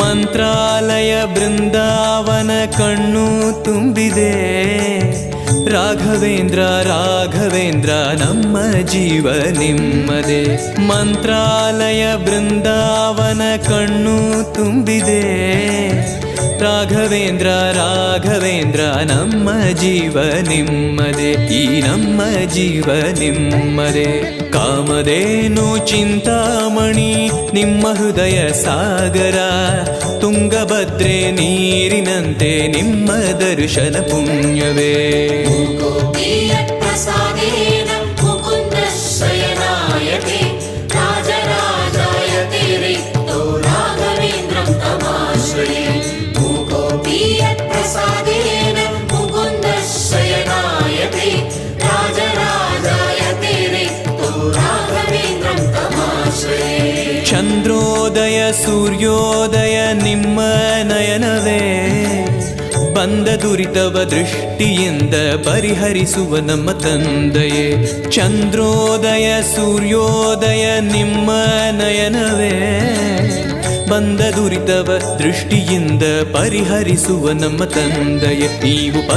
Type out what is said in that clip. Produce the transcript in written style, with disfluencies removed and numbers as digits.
ಮಂತ್ರಾಲಯ ಬೃಂದಾವನ ಕಣ್ಣು ತುಂಬಿದೆ. ರಾಘವೇಂದ್ರ ರಾಘವೇಂದ್ರ ನಮ್ಮ ಜೀವ ನಿಮ್ಮದೇ. ಮಂತ್ರಾಲಯ ಬೃಂದಾವನ ಕಣ್ಣು ತುಂಬಿದೆ. ರಾಘವೇಂದ್ರ ರಾಘವೇಂದ್ರ ನಮ್ಮ ಜೀವ ನಿಮ್ಮದೇ. ಈ ನಮ್ಮ ಜೀವ ನಿಮ್ಮದೇ. ಕಾಮಧೇನು ಚಿಂತಾಮಣಿ ನಿಮ್ಮ ಹೃದಯ ಸಾಗರ. ತುಂಗಭದ್ರೆ ನೀರಿನಂತೆ ನಿಮ್ಮ ದರ್ಶನ ಪುಣ್ಯವೇ. ಚಂದ್ರೋದಯ ಸೂರ್ಯೋದಯ ನಿಮ್ಮ ನಯನವೇ. ಬಂದ ದುರಿತವ ದೃಷ್ಟಿಯಿಂದ ಪರಿಹರಿಸುವ ನಮ್ಮ ತಂದೆಯೇ. ಚಂದ್ರೋದಯ ಸೂರ್ಯೋದಯ ನಿಮ್ಮ ನಯನವೇ. ಬಂದ ದುರಿತವ ದೃಷ್ಟಿಯಿಂದ ಪರಿಹರಿಸುವ ನಮ್ಮ ತಂದೆಯೇ. ನೀವು